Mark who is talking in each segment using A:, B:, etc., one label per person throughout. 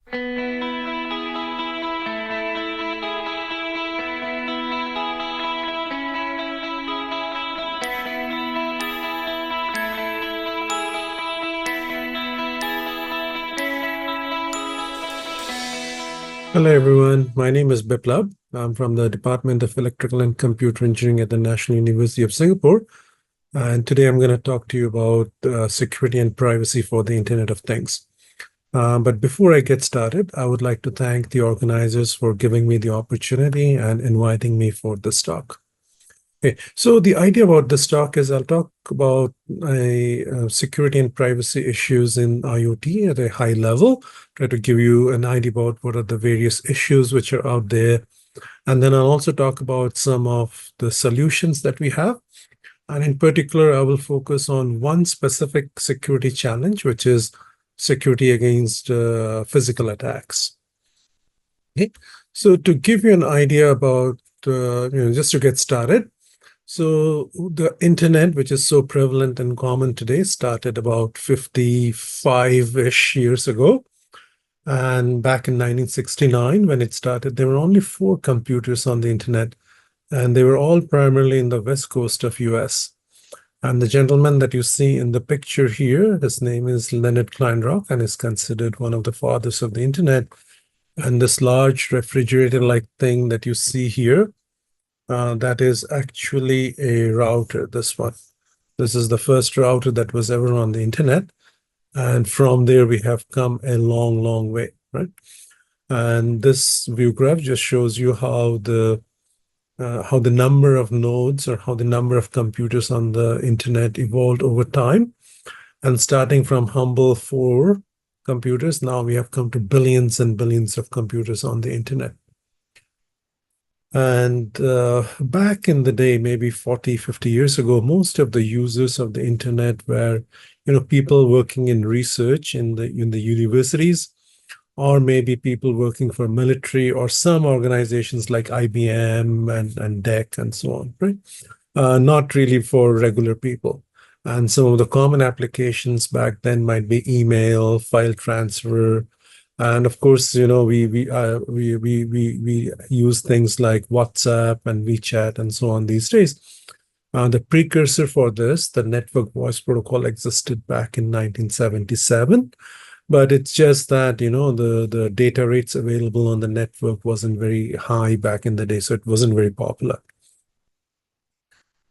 A: Hello everyone, my name is Biplab. I'm from the Department of Electrical and Computer Engineering at the National University of Singapore. And today I'm going to talk to you about security and privacy for the Internet of Things. But before I get started, I would like to thank the organizers for giving me the opportunity and inviting me for this talk. Okay, so the idea about this talk is I'll talk about security and privacy issues in IoT at a high level, try to give you an idea about what are the various issues which are out there. And then I'll also talk about some of the solutions that we have. And in particular, I will focus on one specific security challenge, which is security against physical attacks. Okay, so to give you an idea about, just to get started, so the internet, which is so prevalent and common today, started about 55-ish years ago. And back in 1969, when it started, there were only 4 computers on the internet, and they were all primarily in the west coast of US. And the gentleman that you see in the picture here, his name is Leonard Kleinrock, and is considered one of the fathers of the internet. And this large refrigerator-like thing that you see here, that is actually a router, this one. This is the first router that was ever on the internet. And from there, we have come a long, long way, right? And this view graph just shows you how the number of nodes or how the number of computers on the internet evolved over time. And starting from humble 4 computers, now we have come to billions and billions of computers on the internet. And back in the day, maybe 40, 50 years ago, most of the users of the internet were, people working in research in the universities, or maybe people working for military or some organizations like IBM and DEC and so on, right? Not really for regular people. And some of the common applications back then might be email, file transfer, and of course, we use things like WhatsApp and WeChat and so on these days. The precursor for this, the network voice protocol, existed back in 1977, but it's just that the data rates available on the network wasn't very high back in the day, so it wasn't very popular.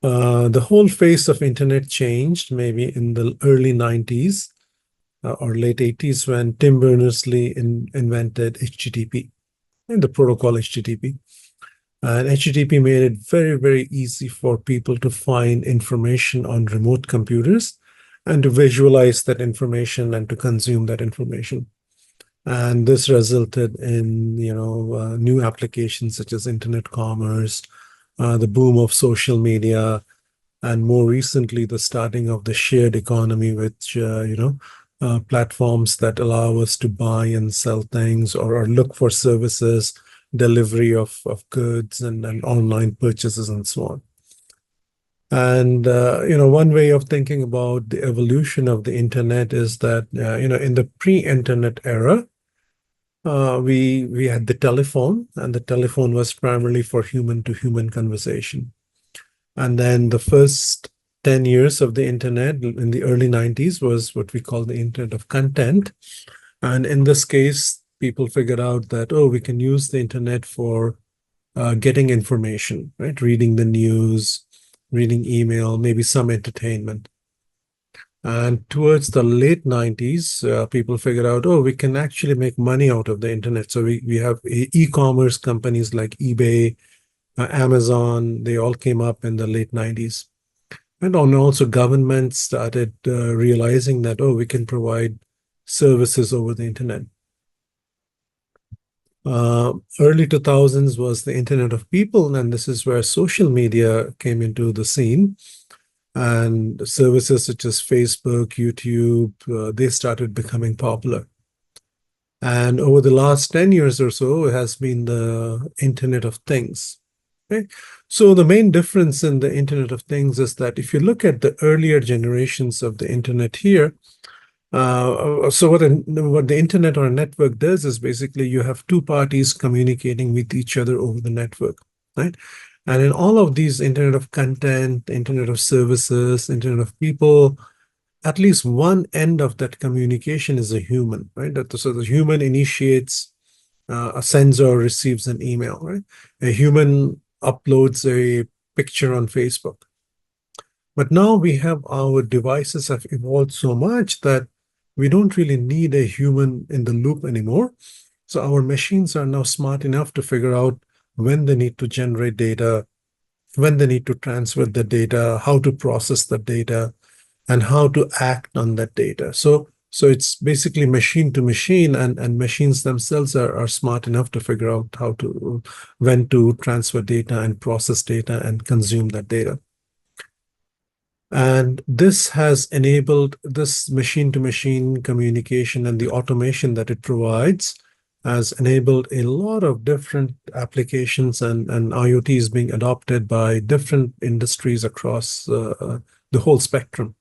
A: The whole face of internet changed maybe in the early 90s. Or late 80s, when Tim Berners-Lee invented HTTP and the protocol HTTP. And HTTP made it very, very easy for people to find information on remote computers and to visualize that information and to consume that information. And this resulted in, new applications such as internet commerce, the boom of social media, and more recently, the starting of the shared economy, which, platforms that allow us to buy and sell things or look for services, delivery of goods and online purchases and so on. And, one way of thinking about the evolution of the internet is that, in the pre-internet era, we had the telephone, and the telephone was primarily for human-to-human conversation. And then the first 10 years of the internet in the early 90s was what we call the internet of content. And in this case, people figured out that, we can use the internet for getting information, right? Reading the news, reading email, maybe some entertainment. And towards the late 90s, people figured out, we can actually make money out of the internet. So we have e-commerce companies like eBay, Amazon, they all came up in the late 90s. And also governments started realizing that, we can provide services over the internet. Early 2000s was the internet of people, and this is where social media came into the scene. And services such as Facebook, YouTube, they started becoming popular. And over the last 10 years or so, it has been the Internet of Things. Okay? So the main difference in the Internet of Things is that if you look at the earlier generations of the Internet here, So what the internet or a network does is basically you have two parties communicating with each other over the network, right? And in all of these internet of content, internet of services, internet of people, at least one end of that communication is a human, right? So the human initiates, sends or receives an email, right? A human uploads a picture on Facebook. But now we have our devices have evolved so much that we don't really need a human in the loop anymore. So our machines are now smart enough to figure out when they need to generate data, when they need to transfer the data, how to process the data, and how to act on that data. So it's basically machine to machine, and machines themselves are smart enough to figure out when to transfer data and process data and consume that data. And this has enabled this machine-to-machine communication, and the automation that it provides has enabled a lot of different applications, and IoT is being adopted by different industries across the whole spectrum.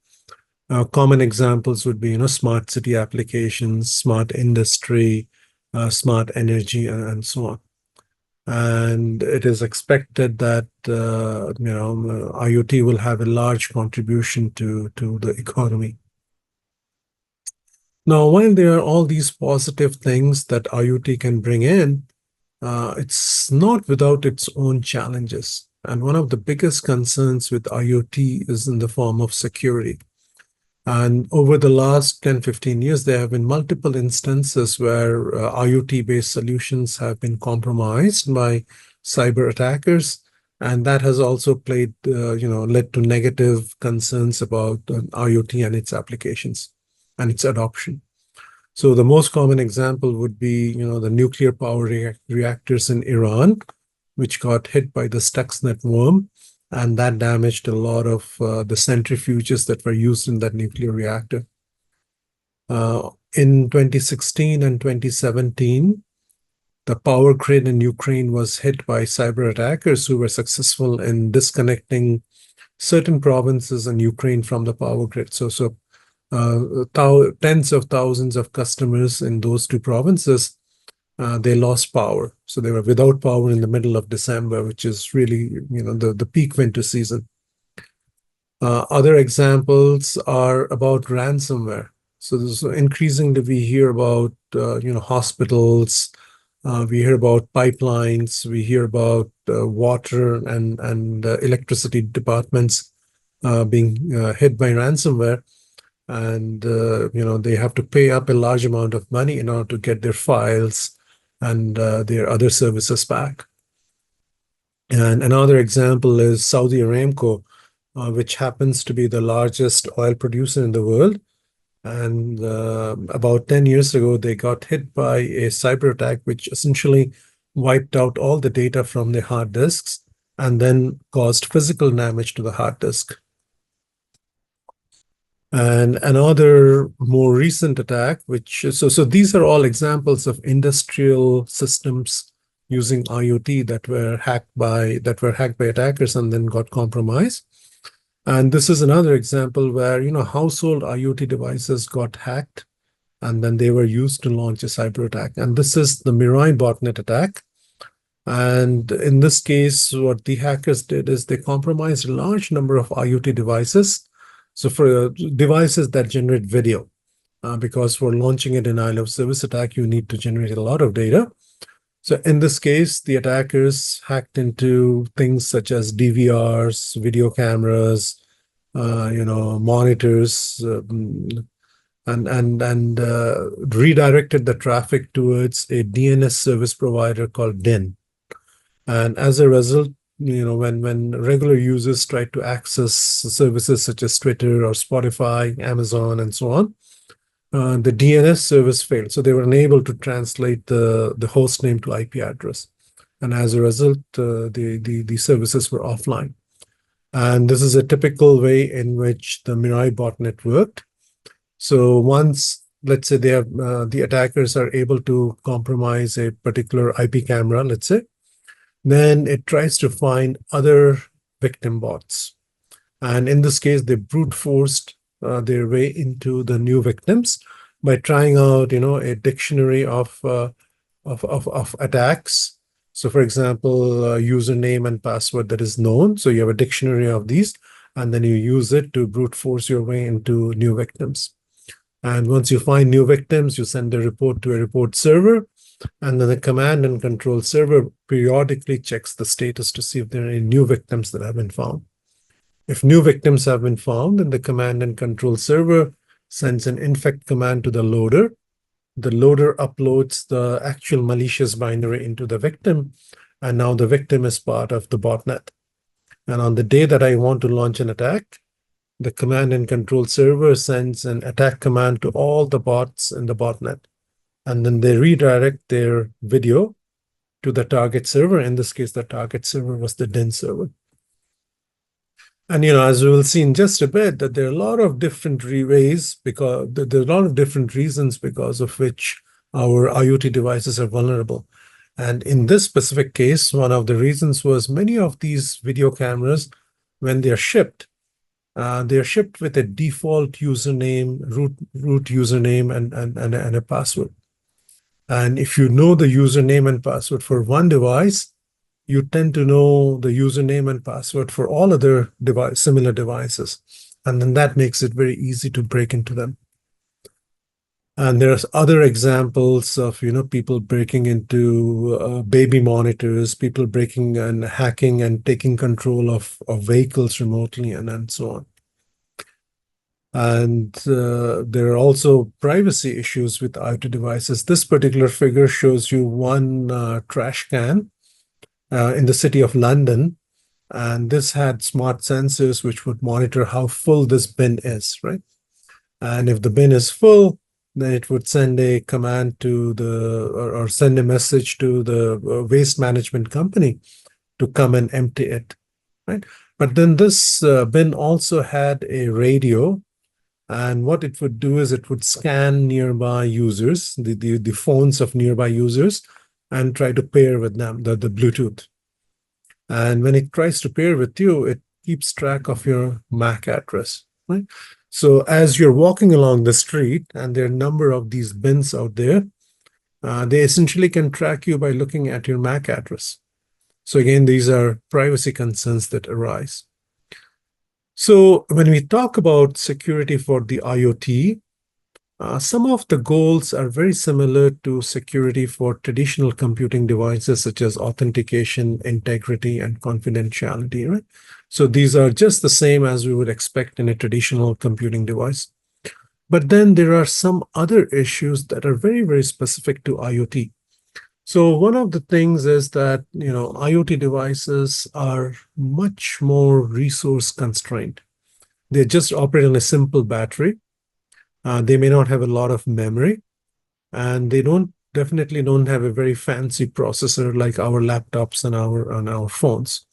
A: Common examples would be, smart city applications, smart industry, smart energy, and so on. And it is expected that IoT will have a large contribution to the economy. Now, while there are all these positive things that IoT can bring in, it's not without its own challenges. And one of the biggest concerns with IoT is in the form of security. And over the last 10, 15 years, there have been multiple instances where IoT-based solutions have been compromised by cyber attackers. And that has also led to negative concerns about IoT and its applications and its adoption. So the most common example would be, the nuclear power reactors in Iran, which got hit by the Stuxnet worm. And that damaged a lot of the centrifuges that were used in that nuclear reactor. In 2016 and 2017, the power grid in Ukraine was hit by cyber attackers who were successful in disconnecting certain provinces in Ukraine from the power grid. So tens of thousands of customers in those two provinces, they lost power. So they were without power in the middle of December, which is really, the peak winter season. Other examples are about ransomware. So increasingly we hear about, hospitals, we hear about pipelines, we hear about water and electricity departments being hit by ransomware. And, they have to pay up a large amount of money in order to get their files and their other services back. And another example is Saudi Aramco, which happens to be the largest oil producer in the world. And about 10 years ago, they got hit by a cyber attack, which essentially wiped out all the data from the hard disks and then caused physical damage to the hard disk. And another more recent attack, so these are all examples of industrial systems using IoT that were hacked by attackers and then got compromised. And this is another example where household IoT devices got hacked, and then they were used to launch a cyber attack. And this is the Mirai botnet attack. And in this case, what the hackers did is they compromised a large number of IoT devices. So for devices that generate video, because for launching a denial of service attack, you need to generate a lot of data. So in this case, the attackers hacked into things such as DVRs, video cameras, monitors, and redirected the traffic towards a DNS service provider called DIN. And as a result, when regular users try to access services such as Twitter or Spotify, Amazon, and so on, the DNS service failed. So they were unable to translate the host name to IP address. And as a result, the services were offline. And this is a typical way in which the Mirai botnet worked. So once, let's say the attackers are able to compromise a particular IP camera, let's say, then it tries to find other victim bots. And in this case, they brute forced their way into the new victims by trying out, a dictionary of attacks. So, for example, username and password that is known. So you have a dictionary of these, and then you use it to brute force your way into new victims. And once you find new victims, you send a report to a report server, and then the command and control server periodically checks the status to see if there are any new victims that have been found. If new victims have been found, then the command and control server sends an infect command to the loader. The loader uploads the actual malicious binary into the victim, and now the victim is part of the botnet. And on the day that I want to launch an attack, the command and control server sends an attack command to all the bots in the botnet. And then they redirect their video to the target server. In this case, the target server was the DIN server. And, as we will see in just a bit, that there are a lot of different ways, because there are a lot of different reasons because of which our IoT devices are vulnerable. And in this specific case, one of the reasons was many of these video cameras, when they're shipped with a default username, root username, and a password. And if you know the username and password for one device, you tend to know the username and password for all other similar devices. And then that makes it very easy to break into them. And there's other examples of, people breaking into baby monitors, people breaking and hacking and taking control of vehicles remotely, and so on. And there are also privacy issues with IoT devices. This particular figure shows you one trash can in the city of London. And this had smart sensors which would monitor how full this bin is, right? And if the bin is full, then it would send a command to or send a message to the waste management company to come and empty it, right? But then this bin also had a radio, and what it would do is it would scan nearby users, the phones of nearby users, and try to pair with them, the Bluetooth. And when it tries to pair with you, it keeps track of your MAC address, right? So as you're walking along the street, and there are a number of these bins out there, they essentially can track you by looking at your MAC address. So again, these are privacy concerns that arise. So when we talk about security for the IoT, some of the goals are very similar to security for traditional computing devices, such as authentication, integrity, and confidentiality, right? So these are just the same as we would expect in a traditional computing device. But then there are some other issues that are very, very specific to IoT. So one of the things is that, IoT devices are much more resource constrained. They just operate on a simple battery. They may not have a lot of memory, and they definitely don't have a very fancy processor like our laptops and our phones.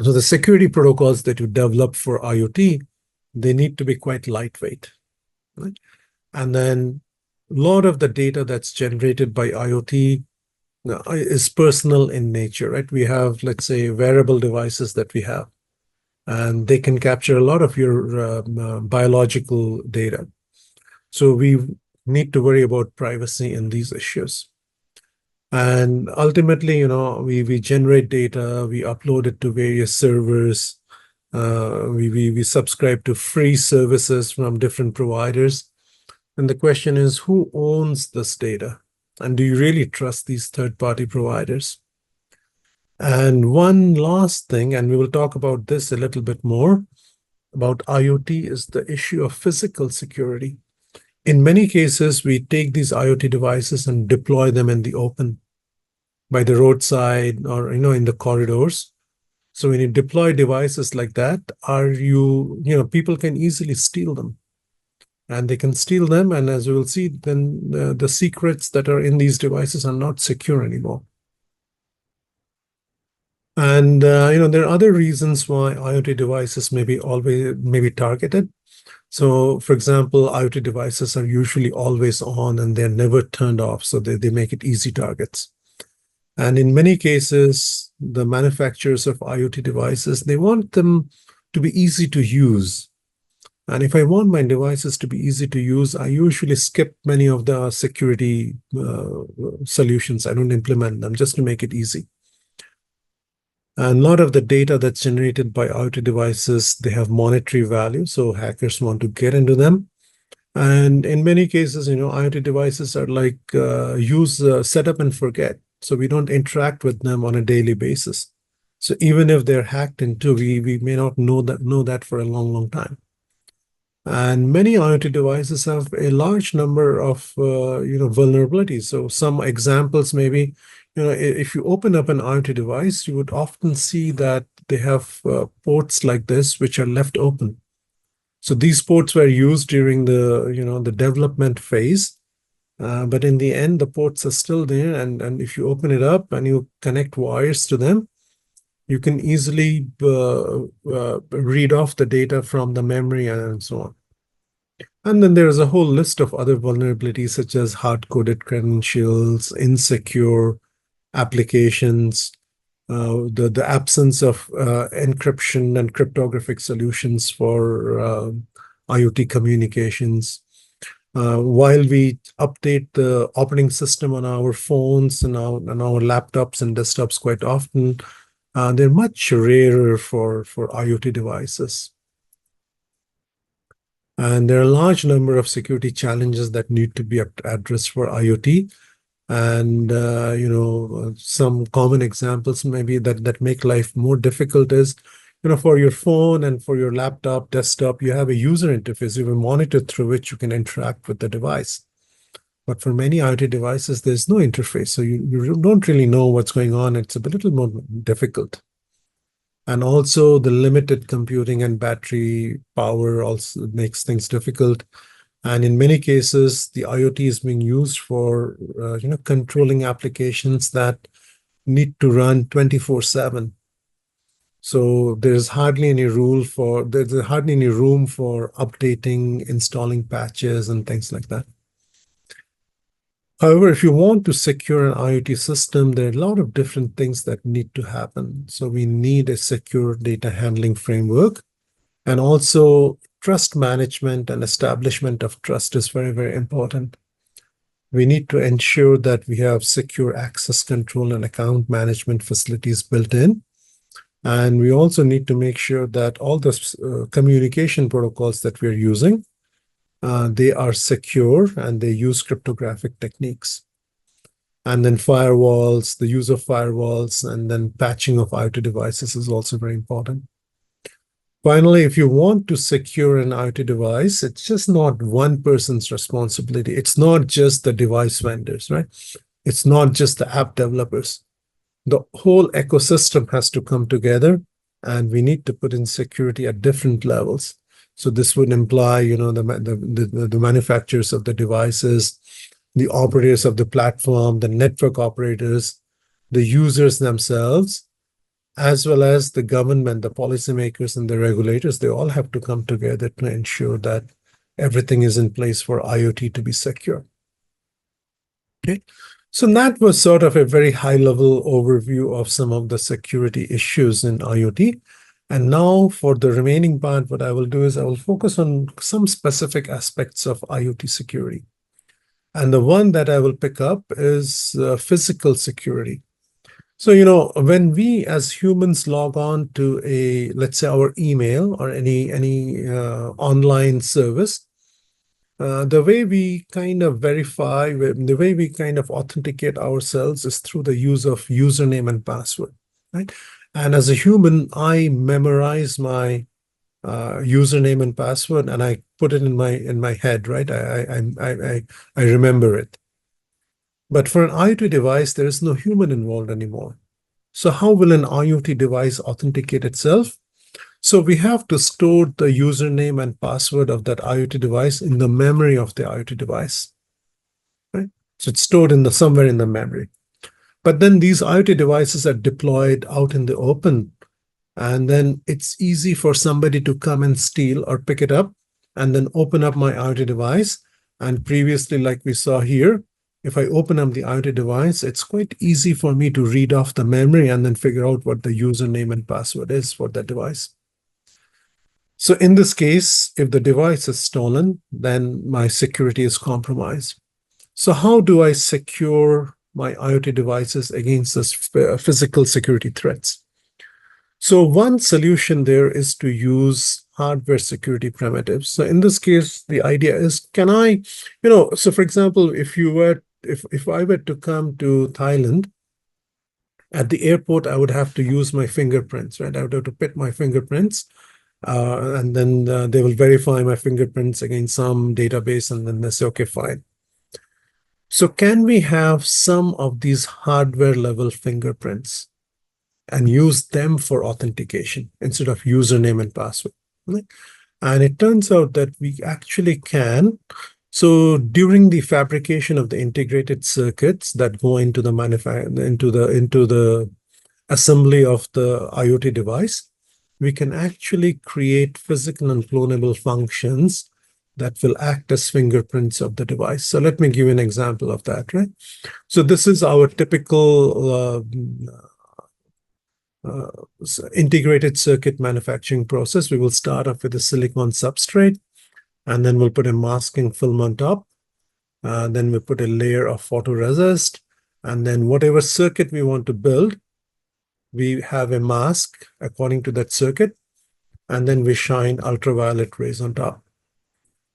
A: So the security protocols that you develop for IoT, they need to be quite lightweight, right? And then a lot of the data that's generated by IoT is personal in nature, right? We have, let's say, wearable devices that we have, and they can capture a lot of your biological data. So we need to worry about privacy in these issues. And ultimately, we generate data, we upload it to various servers, we subscribe to free services from different providers. And the question is, who owns this data? And do you really trust these third-party providers? And one last thing, and we will talk about this a little bit more, about IoT, is the issue of physical security. In many cases, we take these IoT devices and deploy them in the open, by the roadside or, in the corridors. So when you deploy devices like that, people can easily steal them. And they can steal them, and as we will see, then the secrets that are in these devices are not secure anymore. And there are other reasons why IoT devices may be targeted. So, for example, IoT devices are usually always on and they're never turned off, so they make it easy targets. And in many cases, the manufacturers of IoT devices, they want them to be easy to use. And if I want my devices to be easy to use, I usually skip many of the security solutions. I don't implement them just to make it easy. And a lot of the data that's generated by IoT devices, they have monetary value, so hackers want to get into them. And in many cases, IoT devices are like set up and forget. So we don't interact with them on a daily basis. So even if they're hacked into, we may not know that for a long, long time. And many IoT devices have a large number of vulnerabilities. So some examples maybe, if you open up an IoT device, you would often see that they have ports like this which are left open. So these ports were used during the development phase, but in the end, the ports are still there. And if you open it up and you connect wires to them, you can easily read off the data from the memory and so on. And then there's a whole list of other vulnerabilities such as hard-coded credentials, insecure applications, the absence of encryption and cryptographic solutions for IoT communications. While we update the operating system on our phones and our laptops and desktops quite often, they're much rarer for IoT devices. And there are a large number of security challenges that need to be addressed for IoT. And some common examples maybe that make life more difficult is, for your phone and for your laptop, desktop, you have a user interface, you have a monitor through which you can interact with the device. But for many IoT devices, there's no interface, so you don't really know what's going on. It's a little more difficult. And also the limited computing and battery power also makes things difficult. And in many cases, the IoT is being used for controlling applications that need to run 24/7. So there's hardly any room for updating, installing patches, and things like that. However, if you want to secure an IoT system, there are a lot of different things that need to happen. So we need a secure data handling framework, and also trust management and establishment of trust is very, very important. We need to ensure that we have secure access control and account management facilities built in. And we also need to make sure that all the communication protocols that we're using, they are secure and they use cryptographic techniques. And then firewalls, the use of firewalls, and then patching of IoT devices is also very important. Finally, if you want to secure an IoT device, it's just not one person's responsibility. It's not just the device vendors, right? It's not just the app developers. The whole ecosystem has to come together, and we need to put in security at different levels. So this would imply, the manufacturers of the devices, the operators of the platform, the network operators, the users themselves, as well as the government, the policymakers, and the regulators. They all have to come together to ensure that everything is in place for IoT to be secure. Okay, so that was sort of a very high-level overview of some of the security issues in IoT. And now for the remaining part, what I will do is I will focus on some specific aspects of IoT security. And the one that I will pick up is physical security. So, when we as humans log on to let's say our email or any online service, the way we kind of verify, the way we kind of authenticate ourselves is through the use of username and password, right? And as a human, I memorize my username and password, and I put it in my head, right? I remember it. But for an IoT device, there is no human involved anymore. So how will an IoT device authenticate itself? So we have to store the username and password of that IoT device in the memory of the IoT device, right? So it's stored somewhere in the memory. But then these IoT devices are deployed out in the open, and then it's easy for somebody to come and steal or pick it up and then open up my IoT device. And previously, like we saw here, if I open up the IoT device, it's quite easy for me to read off the memory and then figure out what the username and password is for that device. So in this case, if the device is stolen, then my security is compromised. So how do I secure my IoT devices against this physical security threats? So one solution there is to use hardware security primitives. So in this case, the idea is, can I, so for example, if I were to come to Thailand, at the airport, I would have to use my fingerprints, right? I would have to put my fingerprints, and then they will verify my fingerprints against some database, and then they say, okay, fine. So can we have some of these hardware level fingerprints and use them for authentication instead of username and password? Right? And it turns out that we actually can. So during the fabrication of the integrated circuits that go into the into the assembly of the IoT device, we can actually create physical and clonable functions that will act as fingerprints of the device. So let me give you an example of that, right? So this is our typical integrated circuit manufacturing process. We will start off with a silicon substrate, and then we'll put a masking film on top. Then we put a layer of photoresist, and then whatever circuit we want to build, we have a mask according to that circuit, and then we shine ultraviolet rays on top.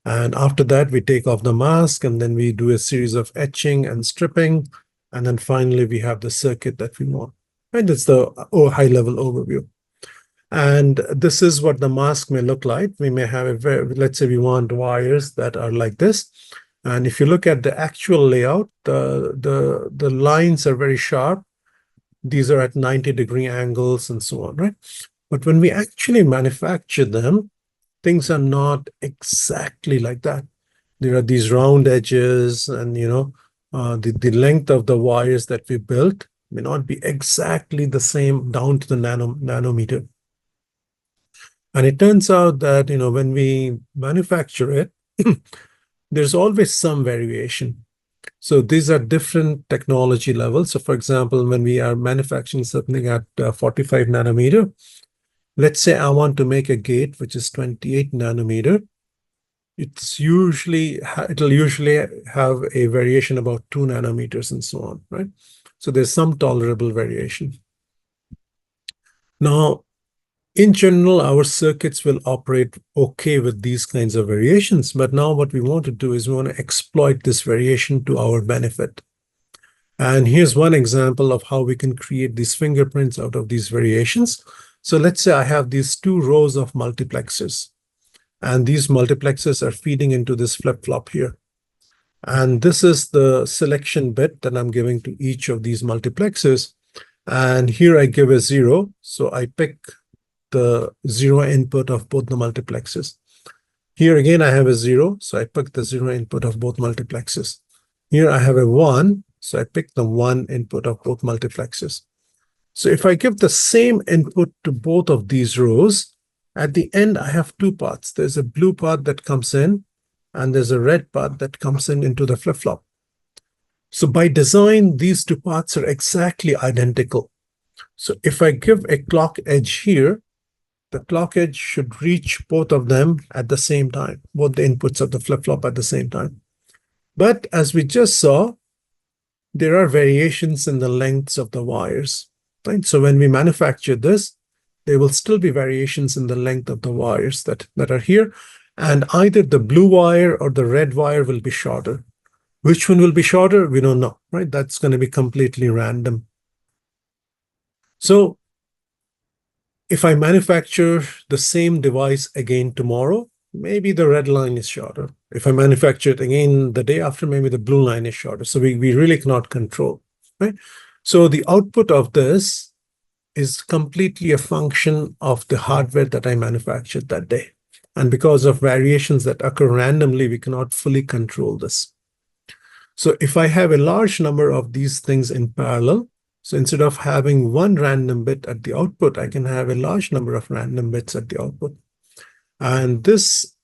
A: And after that, we take off the mask, and then we do a series of etching and stripping, and then finally we have the circuit that we want. And it's the high-level overview. And this is what the mask may look like. We may have let's say we want wires that are like this. And if you look at the actual layout, the lines are very sharp. These are at 90-degree angles and so on, right? But when we actually manufacture them, things are not exactly like that. There are these round edges, and the length of the wires that we built may not be exactly the same down to the nanometer. And it turns out that when we manufacture it, there's always some variation. So these are different technology levels. So for example, when we are manufacturing something at 45 nanometer, let's say I want to make a gate which is 28 nanometer. It'll usually have a variation about 2 nanometers and so on, right? So there's some tolerable variation. Now, in general, our circuits will operate okay with these kinds of variations. But now what we want to do is we want to exploit this variation to our benefit. And here's one example of how we can create these fingerprints out of these variations. So let's say I have these 2 rows of multiplexers, and these multiplexers are feeding into this flip-flop here. And this is the selection bit that I'm giving to each of these multiplexers. And here I give a 0. So I pick the 0 input of both the multiplexers. Here again, I have a 0. So I pick the 0 input of both multiplexers. Here I have a 1. So I pick the 1 input of both multiplexers. So if I give the same input to both of these rows, at the end, I have 2 paths. There's a blue path that comes in, and there's a red path that comes in into the flip-flop. So by design, these 2 paths are exactly identical. So if I give a clock edge here, the clock edge should reach both of them at the same time, both the inputs of the flip-flop at the same time. But as we just saw, there are variations in the lengths of the wires, right? So when we manufacture this, there will still be variations in the length of the wires that are here. And either the blue wire or the red wire will be shorter. Which one will be shorter? We don't know, right? That's going to be completely random. So if I manufacture the same device again tomorrow, maybe the red line is shorter. If I manufacture it again the day after, maybe the blue line is shorter. So we really cannot control, right? So the output of this is completely a function of the hardware that I manufactured that day. And because of variations that occur randomly, we cannot fully control this. So if I have a large number of these things in parallel, so instead of having one random bit at the output, I can have a large number of random bits at the output. And this